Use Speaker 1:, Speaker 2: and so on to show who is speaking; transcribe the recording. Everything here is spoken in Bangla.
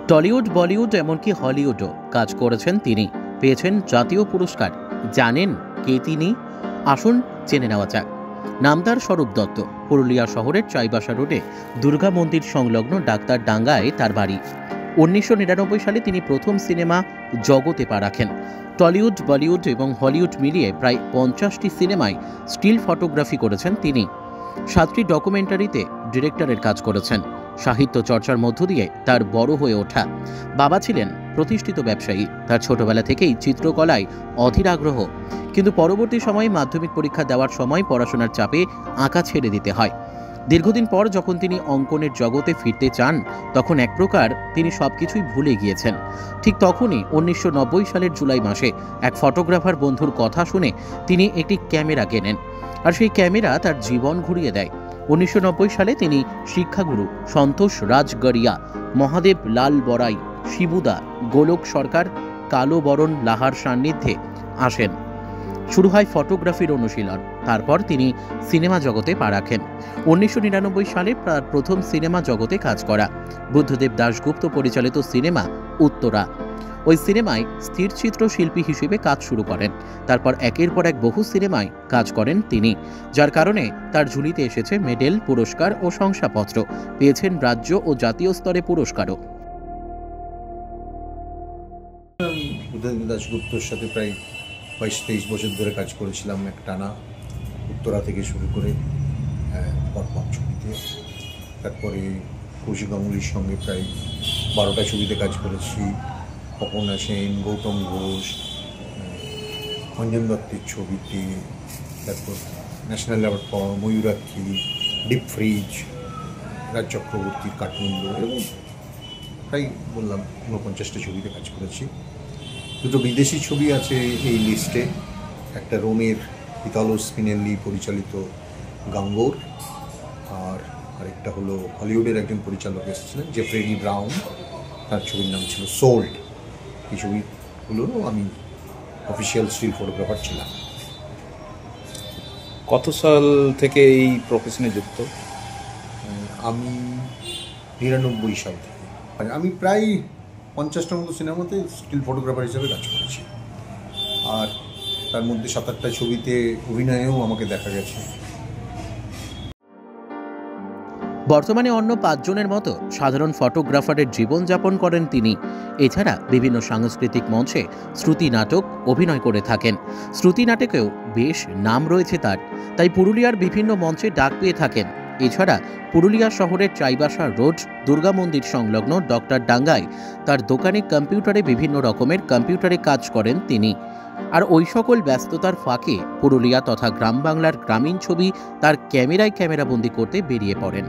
Speaker 1: টলিউড, বলিউড এমনকি হলিউডও কাজ করেছেন তিনি। পেয়েছেন জাতীয় পুরস্কার। জানেন কে তিনি? আসুন জেনে নেওয়া যাক। নামদার স্বরূপ দত্ত। পুরুলিয়া শহরের চাইবাসা রোডে দুর্গা মন্দির সংলগ্ন ডাক্তার ডাঙ্গায় তার বাড়ি। 1999 সালে তিনি প্রথম সিনেমা জগতে পা রাখেন। টলিউড, বলিউড এবং হলিউড মিলিয়ে প্রায় 50টি সিনেমায় স্টিল ফটোগ্রাফি করেছেন তিনি। 7টি ডকুমেন্টারিতে ডিরেক্টরের কাজ করেছেন। সাহিত্য চর্চার মধ্য দিয়ে তার বড় হয়ে ওঠা। বাবা ছিলেন প্রতিষ্ঠিত ব্যবসায়ী। তার ছোটবেলা থেকেই চিত্রকলায় অধীর আগ্রহ, কিন্তু পরবর্তী সময়ে মাধ্যমিক পরীক্ষা দেওয়ার সময় পড়াশোনার চাপে আঁকা ছেড়ে দিতে হয়। দীর্ঘদিন পর যখন তিনি অঙ্কনের জগতে ফিরতে চান, তখন এক প্রকার তিনি সবকিছুই ভুলে গিয়েছেন। ঠিক তখনই 1990 সালের জুলাই মাসে এক ফটোগ্রাফার বন্ধুর কথা শুনে তিনি একটি ক্যামেরা কেনেন, আর সেই ক্যামেরা তার জীবন ঘুরিয়ে দেয়। 1990 সালে তিনি শিক্ষাগুরু সন্তোষ রাজগড়িয়া, মহাদেব লাল বড়াই, শিবুদা, গোলক সরকার, কালো বরণ লাহার সান্নিধ্যে আসেন। শুরু হয় ফটোগ্রাফির অনুশীলন। তারপর তিনি সিনেমা জগতে পা রাখেন। 1999 সালে তার প্রথম সিনেমা জগতে কাজ করা বুদ্ধদেব দাশগুপ্ত পরিচালিত সিনেমা উত্তরা। ওই সিনেমায় স্থিরচিত্র শিল্পী হিসেবে কাজ শুরু করেন। তারপর একের পর এক বহু সিনেমায় কাজ করেন তিনি, যার কারণে তার ঝুলিতে এসেছে মেডেল, পুরস্কার ও শংসাপত্র। পেয়েছেন রাজ্য ও জাতীয় স্তরে পুরস্কারও।
Speaker 2: বুদ্ধদেব দাশগুপ্তর সাথে প্রায় 22-23 বছর ধরে কাজ করেছিলাম একটানা, উত্তরা থেকে শুরু করে পরপর ছবিতে। তারপরে কৌশিক গাঙ্গুলির সঙ্গে প্রায় 12টা ছবিতে কাজ করেছি। অপর্ণা সেন, গৌতম ঘোষ, অঞ্জন দত্তের ছবিতে, তারপর ন্যাশনাল অ্যাওয়ার্ড পাওয়া ময়ূরাক্ষী, ডিপ ফ্রিজ, রাজ চক্রবর্তীর কাঠমান্ডু, এবং প্রায় বললাম 49টা ছবিতে কাজ করেছি। দুটো বিদেশি ছবি আছে এই লিস্টে। একটা রোমের ইতালো স্পিনেল্লি পরিচালিত গাঙ্গোর, আর আরেকটা হলো হলিউডের একজন পরিচালক এসেছিলেন জেফ্রি ব্রাউন, তার ছবির নাম ছিল সোল্ড। এই ছবিগুলোরও আমি অফিসিয়াল স্টিল ফটোগ্রাফার ছিলাম।
Speaker 3: কত সাল থেকে এই প্রফেশনে যুক্ত?
Speaker 2: আমি 99 সাল থেকে। আমি প্রায় 50টার মতো সিনেমাতে স্টিল ফটোগ্রাফার হিসেবে কাজ করেছি, আর তার মধ্যে 7-8টা ছবিতে অভিনয়েও আমাকে দেখা গেছে।
Speaker 1: বর্তমানে অন্য 5 জনের মতো সাধারণ ফটোগ্রাফারের জীবনযাপন করেন তিনি। এছাড়া বিভিন্ন সাংস্কৃতিক মঞ্চে শ্রুতি নাটক অভিনয় করে থাকেন। শ্রুতি নাটকেও বেশ নাম রয়েছে তার, তাই পুরুলিয়ার বিভিন্ন মঞ্চে ডাক পেয়ে থাকেন। এছাড়া পুরুলিয়া শহরের চাইবাসা রোড দুর্গা মন্দির সংলগ্ন ডক্টর ডাঙ্গায় তার দোকানে কম্পিউটারে বিভিন্ন রকমের কম্পিউটারে কাজ করেন তিনি। আর ওই সকল ব্যস্ততার ফাঁকে পুরুলিয়া তথা গ্রাম বাংলার গ্রামীণ ছবি তার ক্যামেরাবন্দি করতে বেরিয়ে পড়েন।